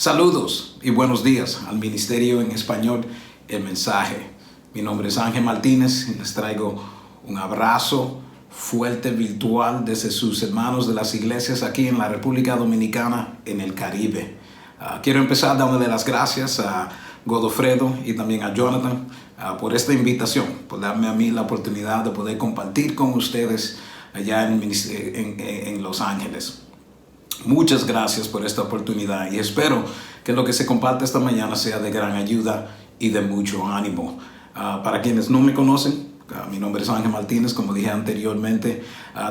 Saludos y buenos días al Ministerio en Español, El Mensaje. Mi nombre es Ángel Martínez y les traigo un abrazo fuerte virtual desde sus hermanos de las iglesias aquí en la República Dominicana, en el Caribe. Quiero empezar dándole las gracias a Godofredo y también a Jonathan por esta invitación, por darme a mí la oportunidad de poder compartir con ustedes allá en Los Ángeles. Muchas gracias por esta oportunidad y espero que lo que se comparte esta mañana sea de gran ayuda y de mucho ánimo. Para quienes no me conocen, mi nombre es Ángel Martínez, como dije anteriormente.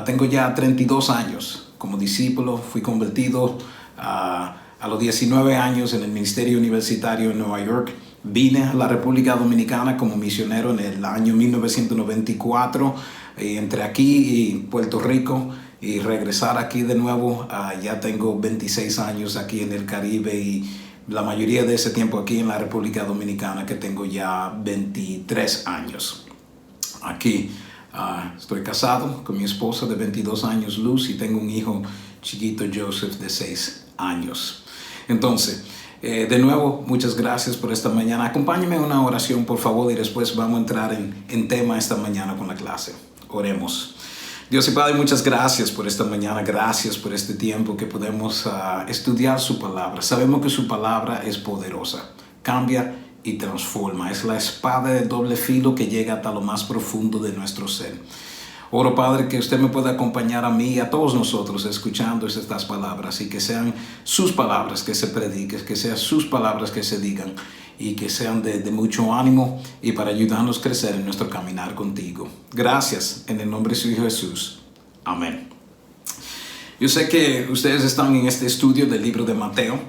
Tengo ya 32 años como discípulo. Fui convertido a los 19 años en el ministerio universitario en Nueva York. Vine a la República Dominicana como misionero en el año 1994. Entre aquí y Puerto Rico y regresar aquí de nuevo. Ya tengo 26 años aquí en el Caribe y la mayoría de ese tiempo aquí en la República Dominicana, que tengo ya 23 años. Aquí estoy casado con mi esposa de 22 años, Luz, y tengo un hijo chiquito, Joseph, de 6 años. Entonces, de nuevo, muchas gracias por esta mañana. Acompáñenme en una oración, por favor, y después vamos a entrar en tema esta mañana con la clase. Oremos. Dios y Padre, muchas gracias por esta mañana. Gracias por este tiempo que podemos estudiar su palabra. Sabemos que su palabra es poderosa. Cambia y transforma. Es la espada de doble filo que llega hasta lo más profundo de nuestro ser. Oro, Padre, que usted me pueda acompañar a mí y a todos nosotros escuchando estas palabras, y que sean sus palabras que se prediquen, que sean sus palabras que se digan, y que sean de mucho ánimo y para ayudarnos a crecer en nuestro caminar contigo. Gracias en el nombre de su Hijo Jesús. Amén. Yo sé que ustedes están en este estudio del libro de Mateo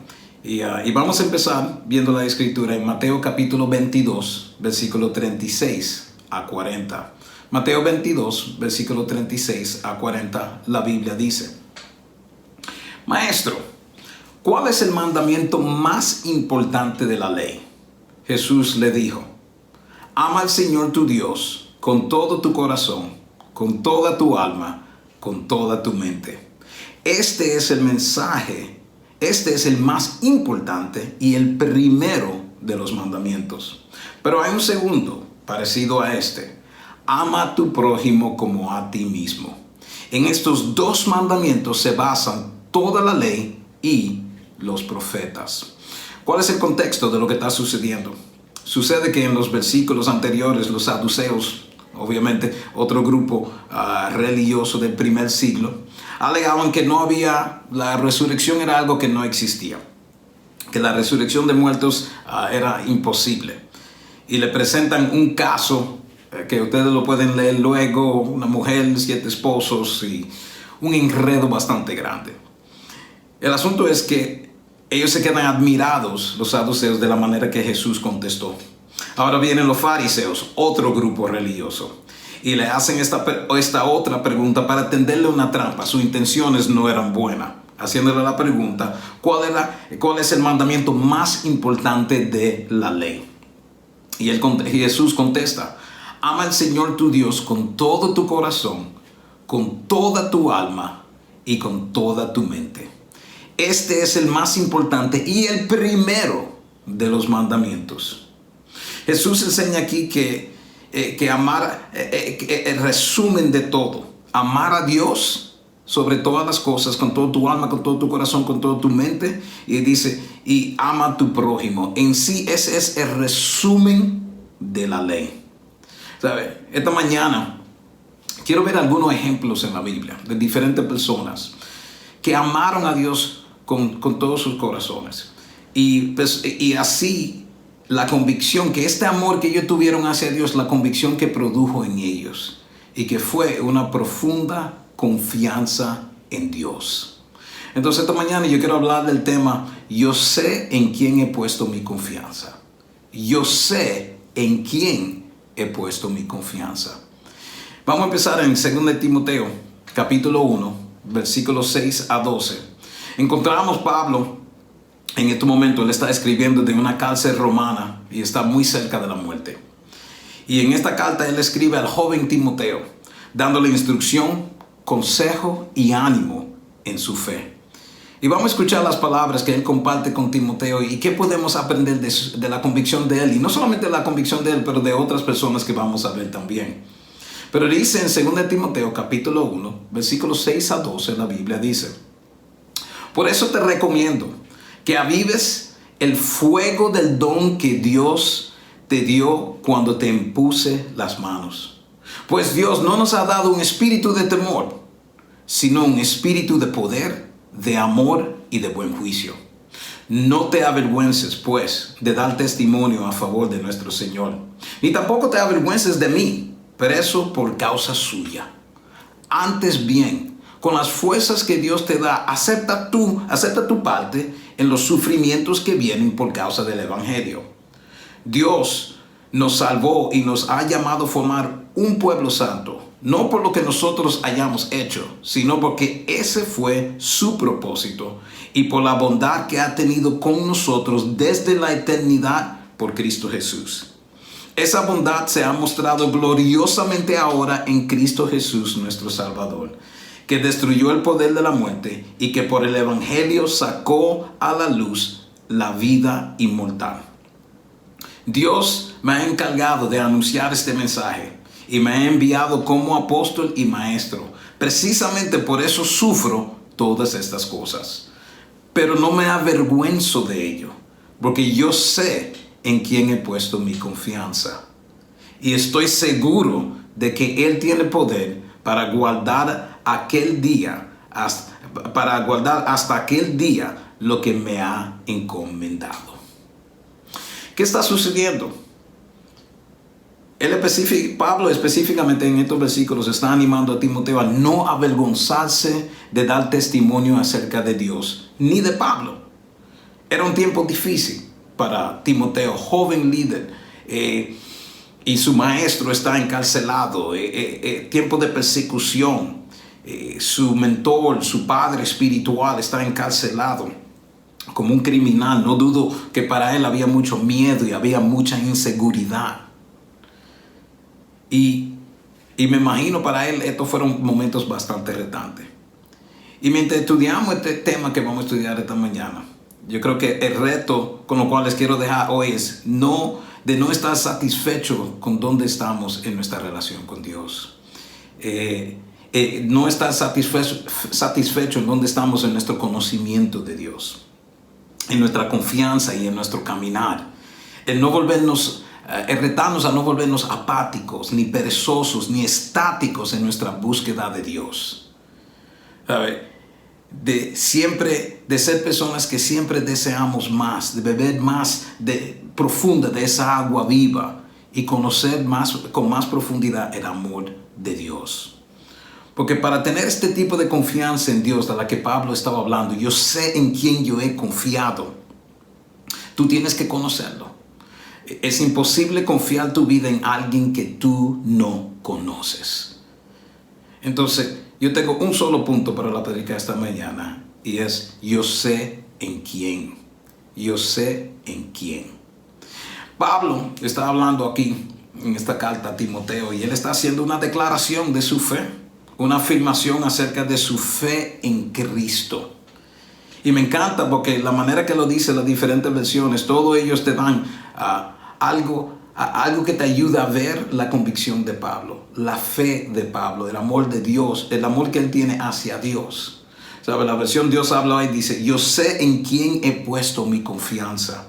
y vamos a empezar viendo la escritura en Mateo capítulo 22, versículo 36 a 40. Mateo 22, versículo 36 a 40, la Biblia dice: Maestro, ¿cuál es el mandamiento más importante de la ley? Jesús le dijo: Ama al Señor tu Dios con todo tu corazón, con toda tu alma, con toda tu mente. Este es el mensaje, este es el más importante y el primero de los mandamientos. Pero hay un segundo parecido a este: ama a tu prójimo como a ti mismo. En estos dos mandamientos se basan toda la ley y los profetas. ¿Cuál es el contexto de lo que está sucediendo? Sucede que en los versículos anteriores los saduceos, obviamente otro grupo religioso del primer siglo, alegaban que la resurrección era algo que no existía, que la resurrección de muertos era imposible. Y le presentan un caso que ustedes lo pueden leer luego: una mujer, 7 esposos y un enredo bastante grande. El asunto es que ellos se quedan admirados, los saduceos, de la manera que Jesús contestó. Ahora vienen los fariseos, otro grupo religioso, y le hacen esta otra pregunta para tenderle una trampa. Sus intenciones no eran buenas, haciéndole la pregunta: ¿cuál es el mandamiento más importante de la ley? Y Jesús contesta: ama al Señor tu Dios con todo tu corazón, con toda tu alma y con toda tu mente. Este es el más importante y el primero de los mandamientos. Jesús enseña aquí que amar, el resumen de todo: amar a Dios sobre todas las cosas, con toda tu alma, con todo tu corazón, con toda tu mente. Y dice: y ama a tu prójimo. En sí, ese es el resumen de la ley. ¿Sabe? Esta mañana quiero ver algunos ejemplos en la Biblia de diferentes personas que amaron a Dios con todos sus corazones. Y así la convicción, que este amor que ellos tuvieron hacia Dios, la convicción que produjo en ellos, y que fue una profunda confianza en Dios. Entonces esta mañana yo quiero hablar del tema: yo sé en quién he puesto mi confianza. Yo sé en quién he puesto mi confianza. Vamos a empezar en 2 Timoteo, capítulo 1, versículos 6 a 12. Encontramos Pablo en este momento. Él está escribiendo de una cárcel romana y está muy cerca de la muerte. Y en esta carta él escribe al joven Timoteo, dándole instrucción, consejo y ánimo en su fe. Y vamos a escuchar las palabras que él comparte con Timoteo y qué podemos aprender de la convicción de él. Y no solamente de la convicción de él, pero de otras personas que vamos a ver también. Pero dice en 2 Timoteo capítulo 1, versículos 6 a 12, la Biblia dice: por eso te recomiendo que avives el fuego del don que Dios te dio cuando te impuse las manos. Pues Dios no nos ha dado un espíritu de temor, sino un espíritu de poder, de amor y de buen juicio. No te avergüences, pues, de dar testimonio a favor de nuestro Señor, ni tampoco te avergüences de mí, preso por causa suya. Antes bien, con las fuerzas que Dios te da, acepta tu parte en los sufrimientos que vienen por causa del Evangelio. Dios nos salvó y nos ha llamado a formar un pueblo santo, no por lo que nosotros hayamos hecho, sino porque ese fue su propósito y por la bondad que ha tenido con nosotros desde la eternidad por Cristo Jesús. Esa bondad se ha mostrado gloriosamente ahora en Cristo Jesús, nuestro Salvador, que destruyó el poder de la muerte y que por el Evangelio sacó a la luz la vida inmortal. Dios me ha encargado de anunciar este mensaje y me ha enviado como apóstol y maestro. Precisamente por eso sufro todas estas cosas. Pero no me avergüenzo de ello, porque yo sé en quién he puesto mi confianza. Y estoy seguro de que Él tiene poder para guardar hasta aquel día lo que me ha encomendado. ¿Qué está sucediendo? Pablo específicamente en estos versículos está animando a Timoteo a no avergonzarse de dar testimonio acerca de Dios, ni de Pablo. Era un tiempo difícil para Timoteo, joven líder, y su maestro está encarcelado, tiempo de persecución, su mentor, su padre espiritual está encarcelado como un criminal. No dudo que para él había mucho miedo y había mucha inseguridad. Y me imagino para él estos fueron momentos bastante retantes. Y mientras estudiamos este tema que vamos a estudiar esta mañana, yo creo que el reto con lo cual les quiero dejar hoy es de no estar satisfecho con dónde estamos en nuestra relación con Dios. No estar satisfecho en dónde estamos en nuestro conocimiento de Dios, en nuestra confianza y en nuestro caminar. El retarnos a no volvernos apáticos, ni perezosos, ni estáticos en nuestra búsqueda de Dios. De ser personas que siempre deseamos más, de beber más profunda de esa agua viva y conocer con más profundidad el amor de Dios. Porque para tener este tipo de confianza en Dios de la que Pablo estaba hablando, yo sé en quién yo he confiado, tú tienes que conocerlo. Es imposible confiar tu vida en alguien que tú no conoces. Entonces, yo tengo un solo punto para la predica esta mañana y es: yo sé en quién. Yo sé en quién. Pablo está hablando aquí en esta carta a Timoteo y él está haciendo una declaración de su fe, una afirmación acerca de su fe en Cristo. Y me encanta porque la manera que lo dice las diferentes versiones, todos ellos te dan algo que te ayuda a ver la convicción de Pablo, la fe de Pablo, el amor de Dios, el amor que él tiene hacia Dios. ¿Sabe? La versión Dios habla hoy dice: yo sé en quién he puesto mi confianza.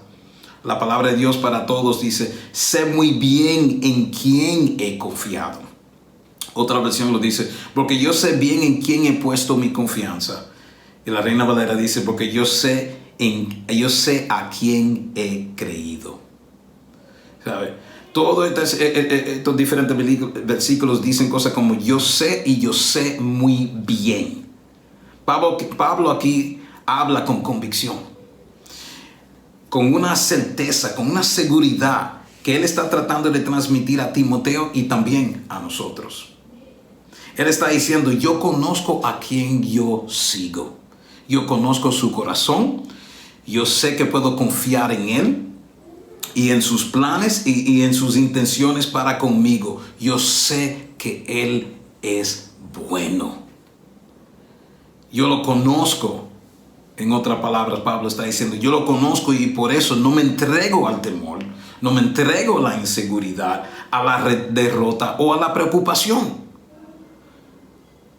La palabra de Dios para todos dice: sé muy bien en quién he confiado. Otra versión lo dice: porque yo sé bien en quién he puesto mi confianza. Y la Reina Valera dice: porque yo sé a quién he creído. ¿Sabe? Todos estos diferentes versículos dicen cosas como yo sé y yo sé muy bien. Pablo aquí habla con convicción, con una certeza, con una seguridad que él está tratando de transmitir a Timoteo y también a nosotros. Él está diciendo: yo conozco a quien yo sigo. Yo conozco su corazón. Yo sé que puedo confiar en él y en sus planes y en sus intenciones para conmigo. Yo sé que él es bueno. Yo lo conozco En otras palabras, Pablo está diciendo, yo lo conozco y por eso no me entrego al temor, no me entrego a la inseguridad, a la derrota o a la preocupación.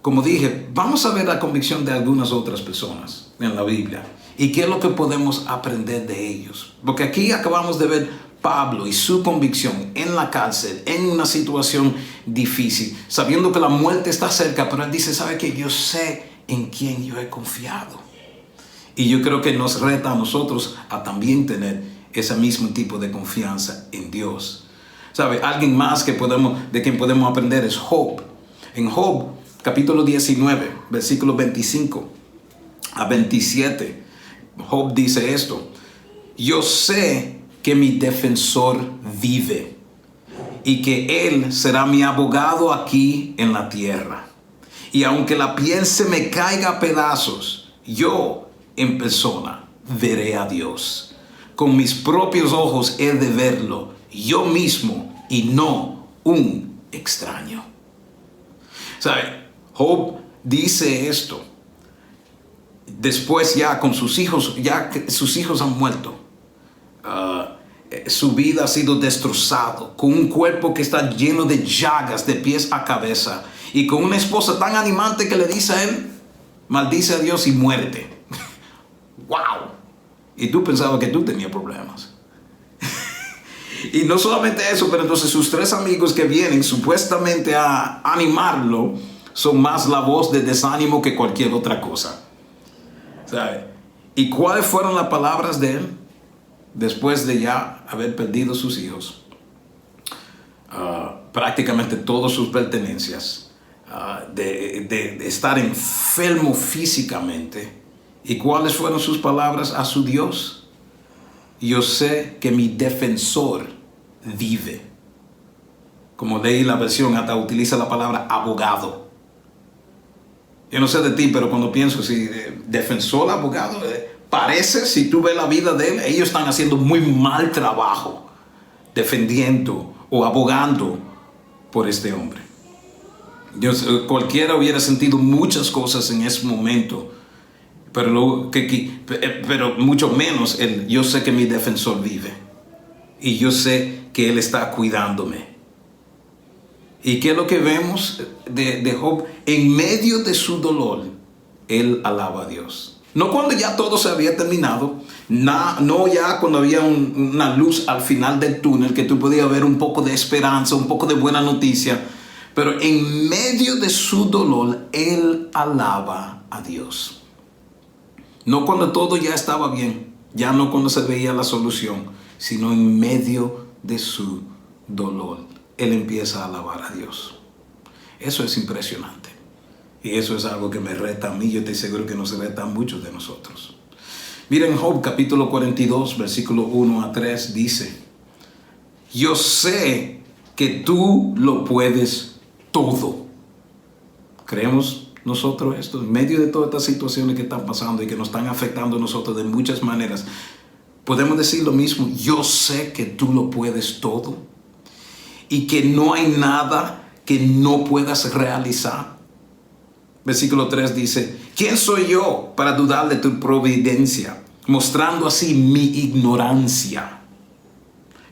Como dije, vamos a ver la convicción de algunas otras personas en la Biblia y qué es lo que podemos aprender de ellos. Porque aquí acabamos de ver Pablo y su convicción en la cárcel, en una situación difícil, sabiendo que la muerte está cerca, pero él dice, ¿sabe qué? Yo sé en quién yo he confiado. Y yo creo que nos reta a nosotros a también tener ese mismo tipo de confianza en Dios. ¿Sabe? Alguien más de quien podemos aprender es Job. En Job, capítulo 19, versículos 25 a 27, Job dice esto: yo sé que mi defensor vive y que él será mi abogado aquí en la tierra. Y aunque la piel se me caiga a pedazos, yo en persona veré a Dios. Con mis propios ojos he de verlo, yo mismo y no un extraño. ¿Sabe? Job dice esto después ya con sus hijos, ya que sus hijos han muerto. Su vida ha sido destrozado, con un cuerpo que está lleno de llagas de pies a cabeza y con una esposa tan animante que le dice a él, maldice a Dios y muerte. ¡Wow! Y tú pensabas que tú tenías problemas. Y no solamente eso, pero entonces sus tres amigos que vienen supuestamente a animarlo son más la voz de desánimo que cualquier otra cosa. ¿Sabe? ¿Y cuáles fueron las palabras de él después de ya haber perdido sus hijos? Prácticamente todas sus pertenencias, de estar enfermo físicamente. ¿Y cuáles fueron sus palabras a su Dios? Yo sé que mi defensor vive. Como leí la versión, hasta utiliza la palabra abogado. Yo no sé de ti, pero cuando pienso si defensor, abogado, parece, si tú ves la vida de él, ellos están haciendo muy mal trabajo defendiendo o abogando por este hombre. Cualquiera hubiera sentido muchas cosas en ese momento, pero mucho menos yo sé que mi defensor vive y yo sé que él está cuidándome. ¿Y qué es lo que vemos de Job? En medio de su dolor, él alaba a Dios. No cuando ya todo se había terminado, no ya cuando había una luz al final del túnel, que tú podías ver un poco de esperanza, un poco de buena noticia, pero en medio de su dolor, él alaba a Dios. No cuando todo ya estaba bien, ya no cuando se veía la solución, sino en medio de su dolor, él empieza a alabar a Dios. Eso es impresionante. Y eso es algo que me reta a mí. Yo estoy seguro que nos reta a muchos de nosotros. Miren Job capítulo 42, versículo 1 a 3 dice: yo sé que tú lo puedes todo. ¿Creemos nosotros esto? En medio de todas estas situaciones que están pasando y que nos están afectando a nosotros de muchas maneras, podemos decir lo mismo: yo sé que tú lo puedes todo y que no hay nada que no puedas realizar. Versículo 3 dice: ¿quién soy yo para dudar de tu providencia? Mostrando así mi ignorancia.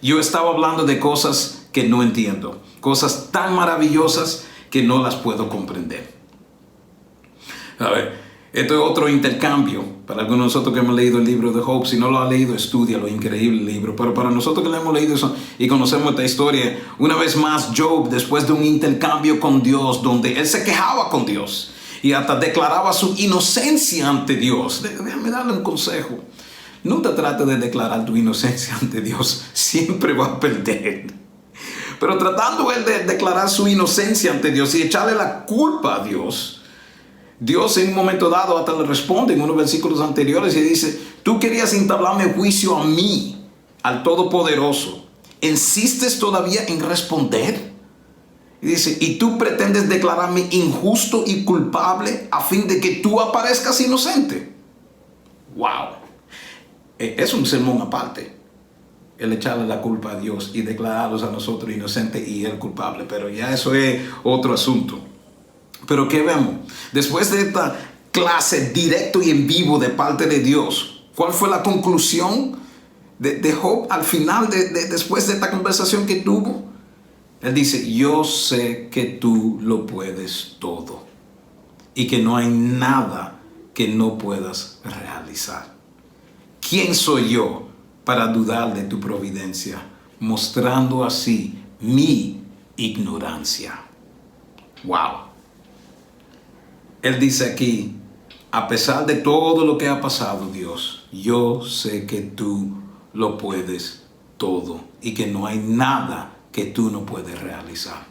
Yo estaba hablando de cosas que no entiendo, cosas tan maravillosas que no las puedo comprender. A ver, esto es otro intercambio para algunos de nosotros que hemos leído el libro de Job. Si no lo ha leído, estúdialo, increíble libro. Pero para nosotros que lo hemos leído eso y conocemos esta historia, una vez más Job, después de un intercambio con Dios, donde él se quejaba con Dios y hasta declaraba su inocencia ante Dios. Déjame darle un consejo: nunca trate de declarar tu inocencia ante Dios, siempre va a perder. Pero tratando él de declarar su inocencia ante Dios y echarle la culpa a Dios, Dios en un momento dado hasta le responde en unos versículos anteriores y dice: tú querías entablarme juicio a mí, al Todopoderoso. ¿Insistes todavía en responder? Y dice: y tú pretendes declararme injusto y culpable a fin de que tú aparezcas inocente. ¡Wow! Es un sermón aparte, el echarle la culpa a Dios y declararlos a nosotros inocentes y él culpable. Pero ya eso es otro asunto. Pero ¿qué vemos? Después de esta clase directo y en vivo de parte de Dios. ¿Cuál fue la conclusión de Job al final, después de esta conversación que tuvo? Él dice, yo sé que tú lo puedes todo y que no hay nada que no puedas realizar. ¿Quién soy yo para dudar de tu providencia, mostrando así mi ignorancia? Wow. Él dice aquí, a pesar de todo lo que ha pasado, Dios, yo sé que tú lo puedes todo y que no hay nada que tú no puedes realizar.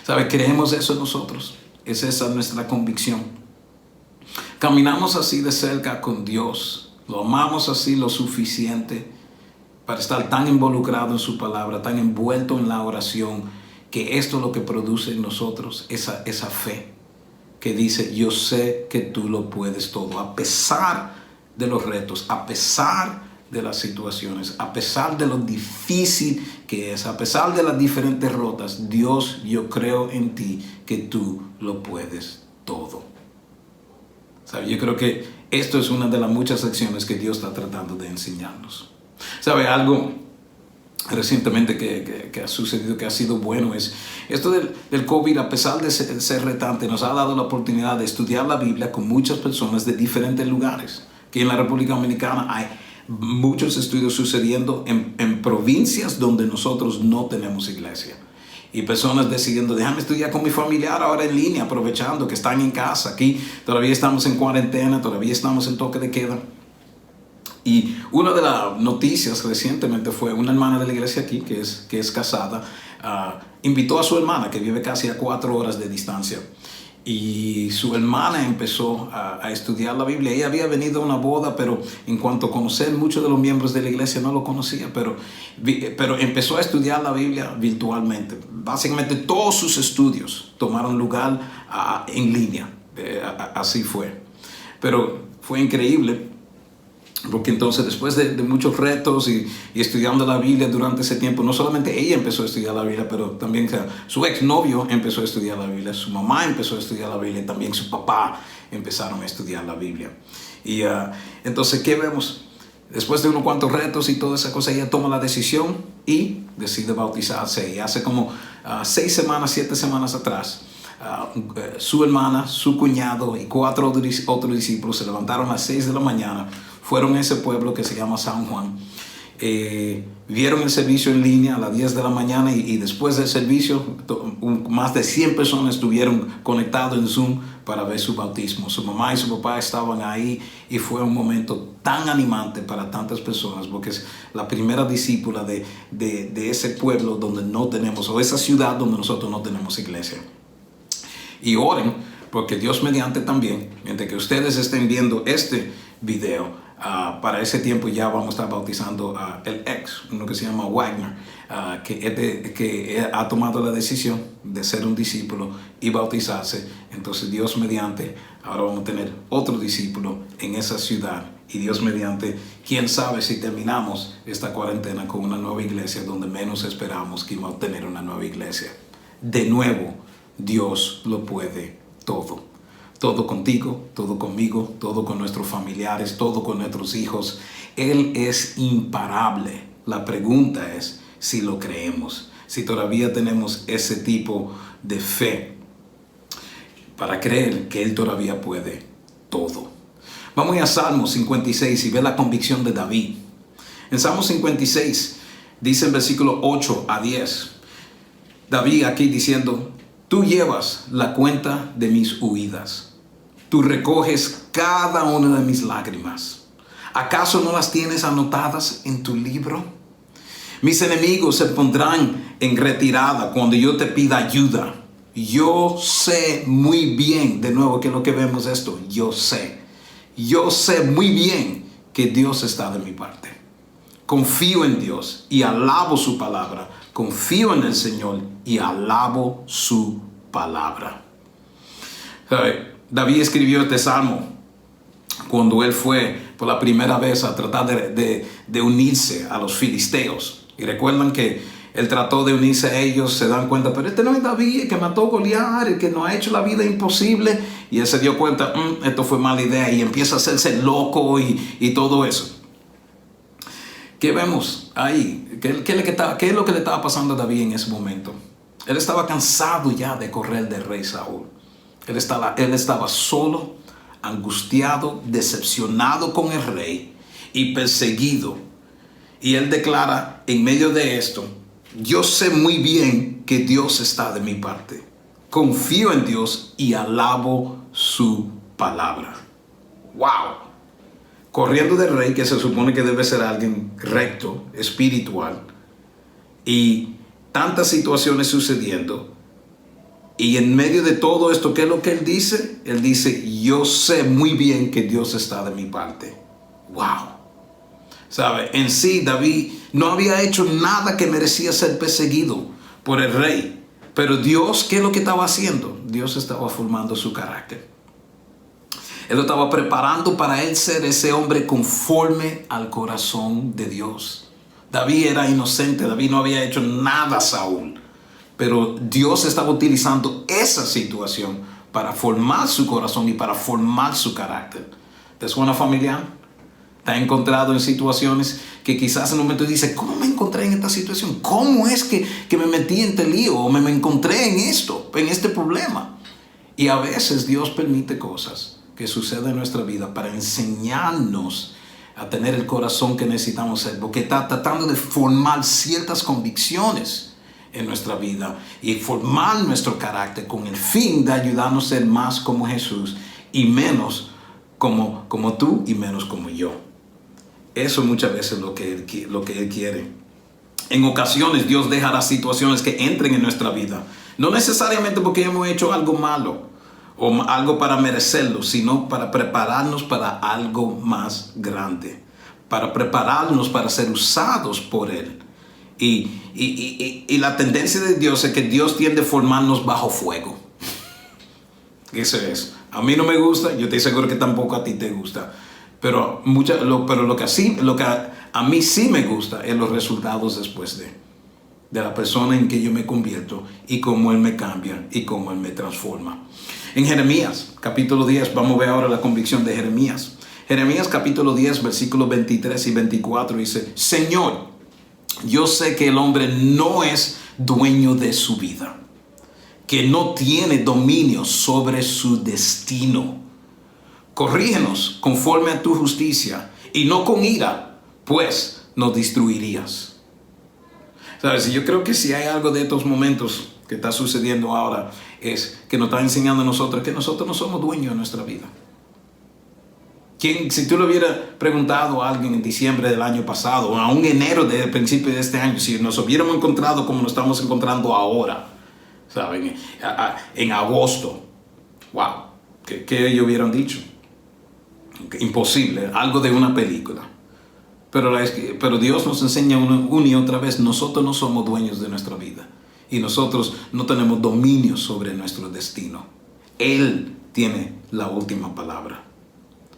¿Sabes? Creemos eso nosotros. Es esa nuestra convicción. Caminamos así de cerca con Dios. Lo amamos así lo suficiente para estar tan involucrado en su palabra, tan envuelto en la oración, que esto es lo que produce en nosotros esa fe que dice, yo sé que tú lo puedes todo, a pesar de los retos, a pesar de las situaciones, a pesar de lo difícil que es, a pesar de las diferentes rotas. Dios, yo creo en ti que tú lo puedes todo. ¿Sabe? Yo creo que esto es una de las muchas lecciones que Dios está tratando de enseñarnos. ¿Sabe? Algo recientemente que ha sucedido, que ha sido bueno, es esto del COVID. A pesar de ser retante, nos ha dado la oportunidad de estudiar la Biblia con muchas personas de diferentes lugares. Aquí en la República Dominicana hay muchos estudios sucediendo en provincias donde nosotros no tenemos iglesia. Y personas decidiendo, déjame estudiar con mi familiar ahora en línea, aprovechando que están en casa. Aquí todavía estamos en cuarentena, todavía estamos en toque de queda. Y una de las noticias recientemente fue una hermana de la iglesia aquí, que es casada, invitó a su hermana, que vive casi a 4 horas de distancia. Y su hermana empezó a estudiar la Biblia. Ella había venido a una boda, pero en cuanto a conocer muchos de los miembros de la iglesia no lo conocía, pero empezó a estudiar la Biblia virtualmente. Básicamente todos sus estudios tomaron lugar en línea. Así fue. Pero fue increíble, porque entonces después de muchos retos y estudiando la Biblia durante ese tiempo, no solamente ella empezó a estudiar la Biblia, pero también su exnovio empezó a estudiar la Biblia, su mamá empezó a estudiar la Biblia, y también su papá empezaron a estudiar la Biblia. Y entonces, ¿qué vemos? Después de unos cuantos retos y toda esa cosa, ella toma la decisión y decide bautizarse. Y hace como 6 semanas, 7 semanas atrás, su hermana, su cuñado y 4 otros discípulos se levantaron a las 6 de la mañana, fueron a ese pueblo que se llama San Juan, vieron el servicio en línea a las 10 de la mañana y después del servicio más de 100 personas estuvieron conectados en Zoom para ver su bautismo. Su mamá y su papá estaban ahí y fue un momento tan animante para tantas personas, porque es la primera discípula de ese pueblo donde no tenemos, o esa ciudad donde nosotros no tenemos iglesia. Y oren, porque Dios mediante también, mientras que ustedes estén viendo este video, para ese tiempo ya vamos a estar bautizando el ex, uno que se llama Wagner, que ha tomado la decisión de ser un discípulo y bautizarse. Entonces Dios mediante, ahora vamos a tener otro discípulo en esa ciudad. Y Dios mediante, quién sabe si terminamos esta cuarentena con una nueva iglesia donde menos esperamos que íbamos a tener una nueva iglesia. De nuevo, Dios lo puede todo. Todo contigo, todo conmigo, todo con nuestros familiares, todo con nuestros hijos. Él es imparable. La pregunta es si lo creemos, si todavía tenemos ese tipo de fe para creer que Él todavía puede todo. Vamos a ir a Salmo 56 y ver la convicción de David. En Salmo 56 dice en versículo 8 a 10, David aquí diciendo, tú llevas la cuenta de mis huidas. Tú recoges cada una de mis lágrimas. ¿Acaso no las tienes anotadas en tu libro? Mis enemigos se pondrán en retirada cuando yo te pida ayuda. Yo sé muy bien, de nuevo, que es lo que vemos esto. Yo sé muy bien que Dios está de mi parte. Confío en Dios y alabo su palabra. Confío en el Señor y alabo su palabra. David escribió este salmo cuando él fue por la primera vez a tratar de unirse a los filisteos. Y recuerdan que Él trató de unirse a ellos, se dan cuenta, pero este no es David, el que mató a Goliat, el que nos ha hecho la vida imposible. Y él se dio cuenta, esto fue mala idea, y empieza a hacerse loco y todo eso. ¿Qué vemos ahí? ¿Qué es lo que le estaba pasando a David en ese momento? Él estaba cansado ya de correr del rey Saúl. Él estaba solo, angustiado, decepcionado con el rey y perseguido. Y él declara en medio de esto: yo sé muy bien que Dios está de mi parte. Confío en Dios y alabo su palabra. ¡Wow! Corriendo del rey, que se supone que debe ser alguien recto, espiritual, y tantas situaciones sucediendo. Y en medio de todo esto, ¿qué es lo que él dice? Él dice: yo sé muy bien que Dios está de mi parte. ¡Wow! ¿Sabe? En sí, David no había hecho nada que merecía ser perseguido por el rey. Pero Dios, ¿qué es lo que estaba haciendo? Dios estaba formando su carácter. Él lo estaba preparando para él ser ese hombre conforme al corazón de Dios. David era inocente, David no había hecho nada a Saúl. Pero Dios estaba utilizando esa situación para formar su corazón y para formar su carácter. ¿Te suena familiar? ¿Te has encontrado en situaciones que quizás en un momento dices: ¿cómo me encontré en esta situación? ¿Cómo es que me metí en este lío? ¿O me encontré en esto, en este problema? Y a veces Dios permite cosas que suceden en nuestra vida para enseñarnos a tener el corazón que necesitamos ser, porque está tratando de formar ciertas convicciones en nuestra vida y formar nuestro carácter con el fin de ayudarnos a ser más como Jesús y menos como tú y menos como yo. Eso muchas veces es lo que Él quiere. En ocasiones Dios deja las situaciones que entren en nuestra vida, no necesariamente porque hemos hecho algo malo o algo para merecerlo, sino para prepararnos para algo más grande, para prepararnos para ser usados por Él. Y la tendencia de Dios es que Dios tiende a formarnos bajo fuego. Eso es. A mí no me gusta, yo estoy seguro que tampoco a ti te gusta, pero lo que a mí sí me gusta es los resultados después de la persona en que yo me convierto y cómo Él me cambia y cómo Él me transforma. En Jeremías, capítulo 10, vamos a ver ahora la convicción de Jeremías. Jeremías, capítulo 10, versículos 23 y 24 dice: Señor, yo sé que el hombre no es dueño de su vida, que no tiene dominio sobre su destino. Corrígenos conforme a tu justicia y no con ira, pues nos destruirías. ¿Sabes? Yo creo que si hay algo de estos momentos que está sucediendo ahora, es que nos está enseñando a nosotros que nosotros no somos dueños de nuestra vida. Si tú le hubieras preguntado a alguien en diciembre del año pasado o a un enero del principio de este año, si nos hubiéramos encontrado como nos estamos encontrando ahora, ¿saben? En agosto, wow, ¿qué ellos hubieran dicho? Imposible, algo de una película. Pero Dios nos enseña una y otra vez: nosotros no somos dueños de nuestra vida y nosotros no tenemos dominio sobre nuestro destino. Él tiene la última palabra.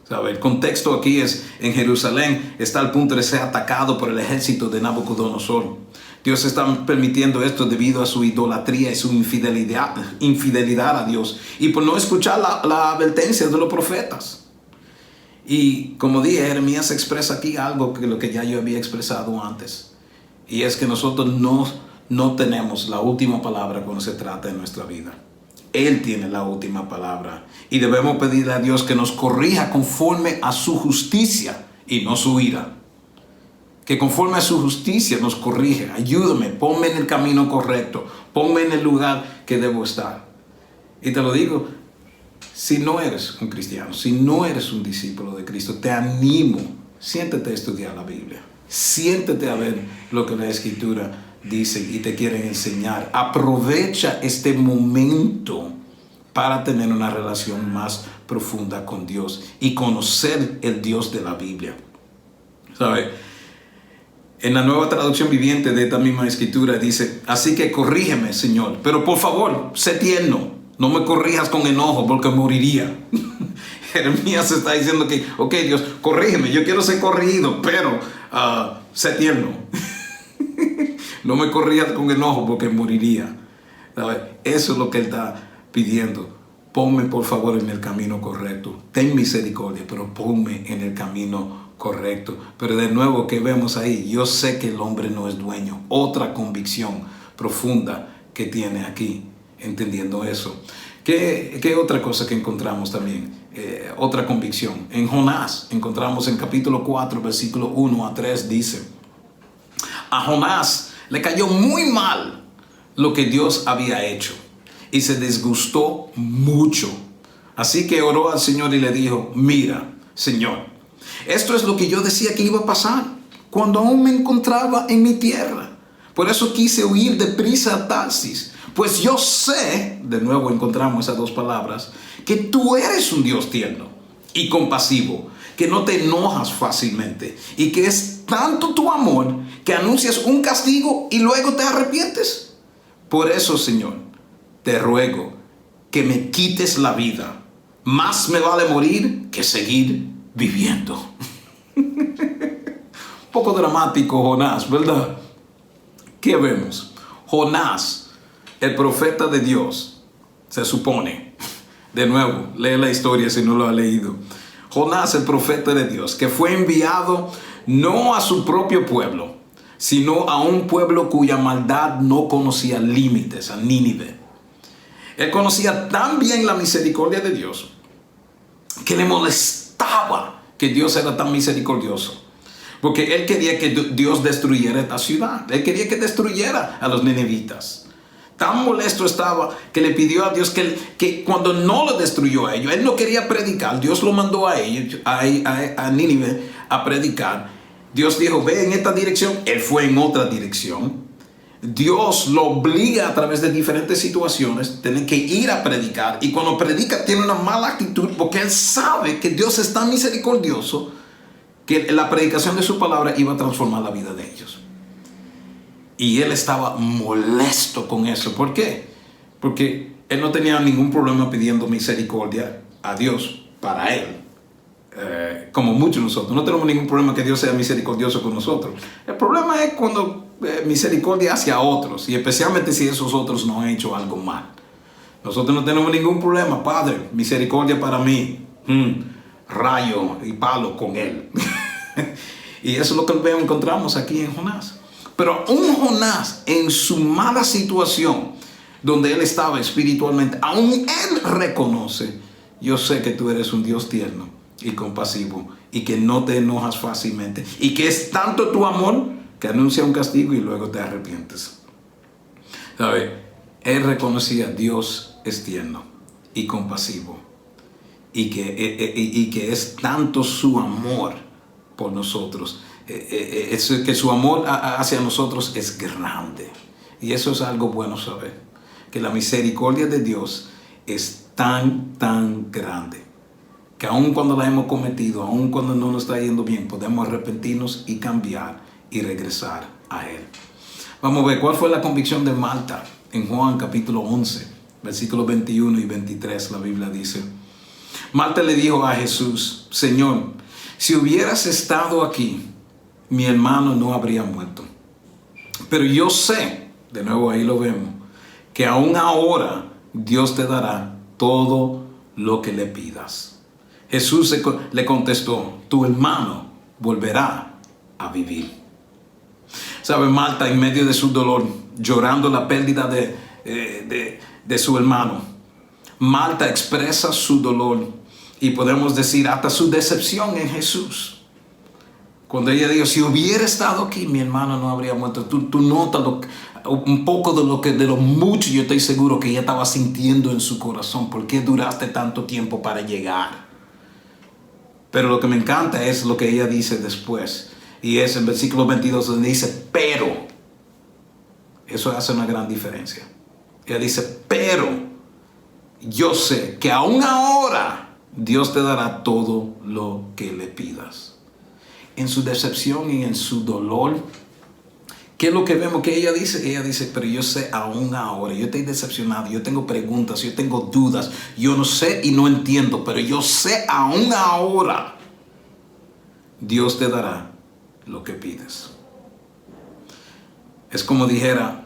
¿Sabe? El contexto aquí es: en Jerusalén está al punto de ser atacado por el ejército de Nabucodonosor. Dios está permitiendo esto debido a su idolatría y su infidelidad a Dios y por no escuchar la advertencia de los profetas. Y como dije, Jeremías expresa aquí algo que lo que ya yo había expresado antes, y es que nosotros no tenemos la última palabra cuando se trata de nuestra vida. Él tiene la última palabra y debemos pedirle a Dios que nos corrija conforme a su justicia y no su ira. Que conforme a su justicia nos corrige. Ayúdame, ponme en el camino correcto, ponme en el lugar que debo estar. Y te lo digo, si no eres un cristiano, si no eres un discípulo de Cristo, te animo, siéntate a estudiar la Biblia. Siéntate a ver lo que la Escritura dice y te quieren enseñar. Aprovecha este momento para tener una relación más profunda con Dios y conocer el Dios de la Biblia. ¿Sabe? En la Nueva Traducción Viviente de esta misma Escritura dice: así que corrígeme, Señor, pero por favor, sé tierno. No me corrijas con enojo porque moriría. Jeremías está diciendo que, ok, Dios, corrígeme, yo quiero ser corregido, pero sé tierno. No me corrías con enojo porque moriría. ¿Sabes? Eso es lo que Él está pidiendo. Ponme por favor en el camino correcto. Ten misericordia, pero ponme en el camino correcto. Pero de nuevo, ¿qué vemos ahí? Yo sé que el hombre no es dueño. Otra convicción profunda que tiene aquí, entendiendo eso. ¿Qué otra cosa que encontramos también? Otra convicción. En Jonás, encontramos en capítulo 4, versículo 1 a 3, dice: a Jonás le cayó muy mal lo que Dios había hecho y se disgustó mucho. Así que oró al Señor y le dijo: mira, Señor, esto es lo que yo decía que iba a pasar cuando aún me encontraba en mi tierra. Por eso quise huir deprisa a Tarsis. Pues yo sé, de nuevo encontramos esas dos palabras, que tú eres un Dios tierno y compasivo, que no te enojas fácilmente y que es tanto tu amor que anuncias un castigo y luego te arrepientes. Por eso, Señor, te ruego que me quites la vida. Más me vale morir que seguir viviendo. Un poco dramático Jonás, ¿verdad? ¿Qué vemos? Jonás, el profeta de Dios, se supone, de nuevo, lee la historia si no lo ha leído. Jonás, el profeta de Dios, que fue enviado no a su propio pueblo, sino a un pueblo cuya maldad no conocía límites, a Nínive. Él conocía tan bien la misericordia de Dios que le molestaba que Dios era tan misericordioso. Porque él quería que Dios destruyera esta ciudad. Él quería que destruyera a los ninivitas. Tan molesto estaba que le pidió a Dios que cuando no lo destruyó a ellos, él no quería predicar. Dios lo mandó a ellos, a Nínive, a predicar. Dios dijo: ve en esta dirección. Él fue en otra dirección. Dios lo obliga a través de diferentes situaciones, tiene que ir a predicar. Y cuando predica tiene una mala actitud porque él sabe que Dios es tan misericordioso que la predicación de su palabra iba a transformar la vida de ellos. Y él estaba molesto con eso. ¿Por qué? Porque él no tenía ningún problema pidiendo misericordia a Dios para él. Como muchos de nosotros. No tenemos ningún problema que Dios sea misericordioso con nosotros. El problema es cuando misericordia hacia otros. Y especialmente si esos otros no han hecho algo mal. Nosotros no tenemos ningún problema. Padre, misericordia para mí. Rayo y palo con él. Y eso es lo que encontramos aquí en Jonás. Pero un Jonás en su mala situación, donde él estaba espiritualmente, aún él reconoce: yo sé que tú eres un Dios tierno y compasivo y que no te enojas fácilmente y que es tanto tu amor que anuncia un castigo y luego te arrepientes. ¿Sabe? Él reconocía: Dios es tierno y compasivo y que es tanto su amor por nosotros, que su amor hacia nosotros es grande. Y eso es algo bueno saber, que la misericordia de Dios es tan grande, que aun cuando la hemos cometido, aun cuando no nos está yendo bien, podemos arrepentirnos y cambiar y regresar a Él. Vamos a ver cuál fue la convicción de Marta en Juan capítulo 11, versículos 21 y 23. La Biblia dice: Marta le dijo a Jesús: Señor, si hubieras estado aquí, mi hermano no habría muerto. Pero yo sé, de nuevo ahí lo vemos, que aún ahora Dios te dará todo lo que le pidas. Jesús le contestó: tu hermano volverá a vivir. ¿Sabe? Marta, en medio de su dolor, llorando la pérdida de su hermano, Marta expresa su dolor y podemos decir hasta su decepción en Jesús. Cuando ella dijo: si hubiera estado aquí, mi hermano no habría muerto. Tú notas un poco de lo mucho, yo estoy seguro que ella estaba sintiendo en su corazón. ¿Por qué duraste tanto tiempo para llegar? Pero lo que me encanta es lo que ella dice después. Y es en versículo 22 donde dice: pero. Eso hace una gran diferencia. Ella dice: pero yo sé que aún ahora Dios te dará todo lo que le pidas. En su decepción y en su dolor, ¿qué es lo que vemos que ella dice? Ella dice: pero yo sé aún ahora, yo estoy decepcionado, yo tengo preguntas, yo tengo dudas, yo no sé y no entiendo, pero yo sé aún ahora Dios te dará lo que pides. Es como dijera,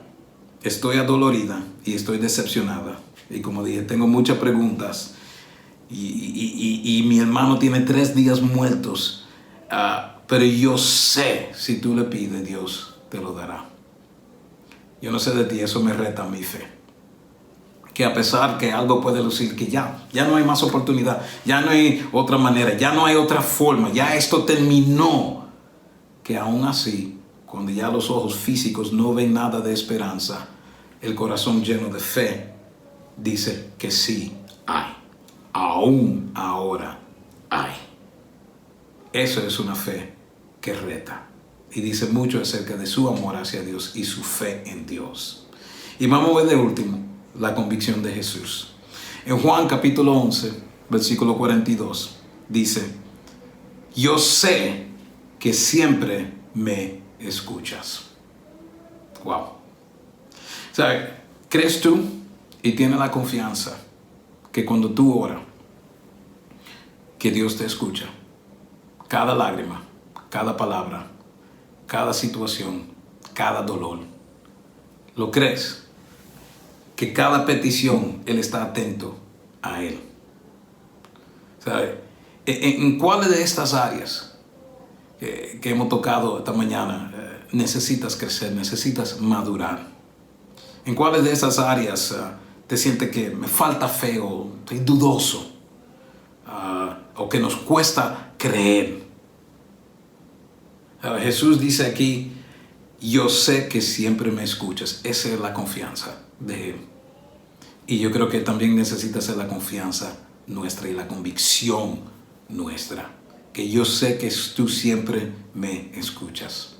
estoy adolorida y estoy decepcionada. Y como dije, tengo muchas preguntas. Y mi hermano tiene 3 días muertos. Pero yo sé, si tú le pides, Dios te lo dará. Yo no sé de ti, eso me reta mi fe. Que a pesar que algo puede lucir que ya no hay más oportunidad, ya no hay otra manera, ya no hay otra forma, ya esto terminó. Que aún así, cuando ya los ojos físicos no ven nada de esperanza, el corazón lleno de fe dice que sí hay. Aún ahora hay. Eso es una fe que reta y dice mucho acerca de su amor hacia Dios y su fe en Dios. Y vamos a ver de último la convicción de Jesús. En Juan capítulo 11, versículo 42, dice: yo sé que siempre me escuchas. Wow. ¿Sabes? ¿Crees tú y tienes la confianza que cuando tú oras, que Dios te escucha? Cada lágrima, cada palabra, cada situación, cada dolor. ¿Lo crees? Que cada petición Él está atento a Él. ¿Sabes? ¿En cuáles de estas áreas que hemos tocado esta mañana necesitas crecer, necesitas madurar? ¿En cuáles de esas áreas te sientes que me falta fe o estoy dudoso? O que nos cuesta creer. Jesús dice aquí: yo sé que siempre me escuchas. Esa es la confianza de Él. Y yo creo que también necesita ser la confianza nuestra y la convicción nuestra. Que yo sé que tú siempre me escuchas.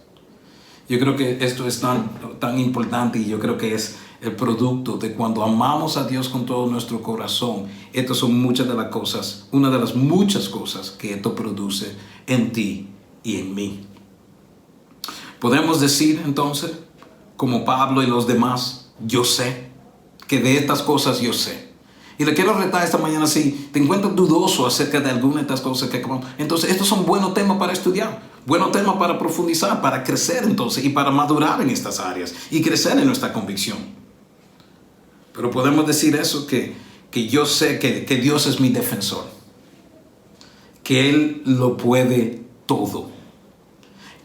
Yo creo que esto es tan importante, y yo creo que es el producto de cuando amamos a Dios con todo nuestro corazón. Estas son muchas de las cosas, una de las muchas cosas que esto produce en ti y en mí. Podemos decir entonces, como Pablo y los demás, yo sé, que de estas cosas yo sé. Y le quiero retar esta mañana, si te encuentras dudoso acerca de alguna de estas cosas que acabamos, entonces estos son buenos temas para estudiar, buenos temas para profundizar, para crecer entonces y para madurar en estas áreas y crecer en nuestra convicción. Pero podemos decir eso, que yo sé que Dios es mi defensor, que Él lo puede todo,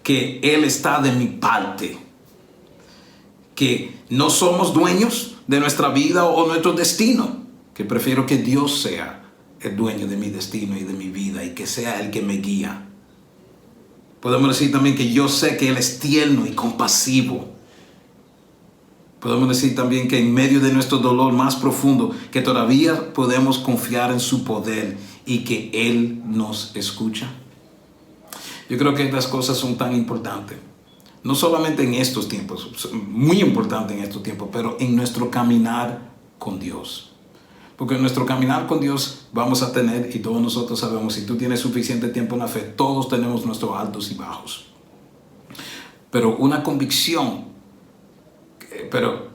que Él está de mi parte, que no somos dueños de nuestra vida o nuestro destino, que prefiero que Dios sea el dueño de mi destino y de mi vida y que sea el que me guía. Podemos decir también que yo sé que Él es tierno y compasivo. Podemos decir también que en medio de nuestro dolor más profundo, que todavía podemos confiar en su poder y que Él nos escucha. Yo creo que estas cosas son tan importantes, no solamente en estos tiempos, muy importantes en estos tiempos, pero en nuestro caminar con Dios. Porque en nuestro caminar con Dios vamos a tener, y todos nosotros sabemos, si tú tienes suficiente tiempo en la fe, todos tenemos nuestros altos y bajos. Pero una convicción, pero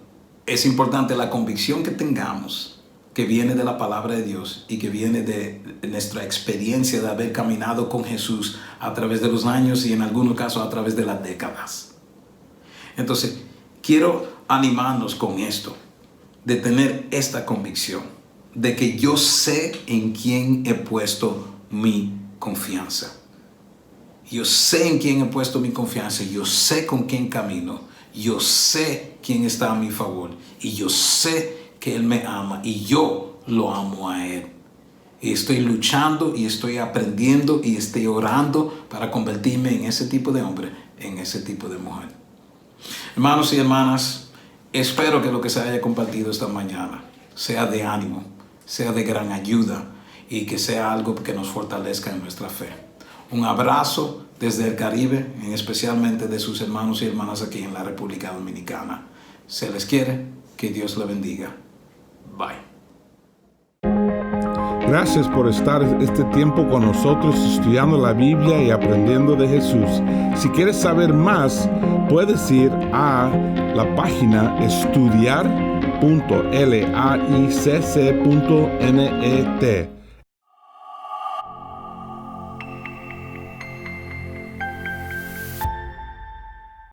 es importante la convicción que tengamos, que viene de la palabra de Dios y que viene de nuestra experiencia de haber caminado con Jesús a través de los años y en algunos casos a través de las décadas. Entonces, quiero animarnos con esto, de tener esta convicción, de que yo sé en quién he puesto mi confianza. Yo sé en quién he puesto mi confianza, yo sé con quién camino, yo sé quién está a mi favor y yo sé que Él me ama y yo lo amo a Él. Y estoy luchando y estoy aprendiendo y estoy orando para convertirme en ese tipo de hombre, en ese tipo de mujer. Hermanos y hermanas, espero que lo que se haya compartido esta mañana sea de ánimo, sea de gran ayuda y que sea algo que nos fortalezca en nuestra fe. Un abrazo desde el Caribe, especialmente de sus hermanos y hermanas aquí en la República Dominicana. Se les quiere, que Dios le bendiga. Bye. Gracias por estar este tiempo con nosotros estudiando la Biblia y aprendiendo de Jesús. Si quieres saber más, puedes ir a la página estudiar.laicc.net.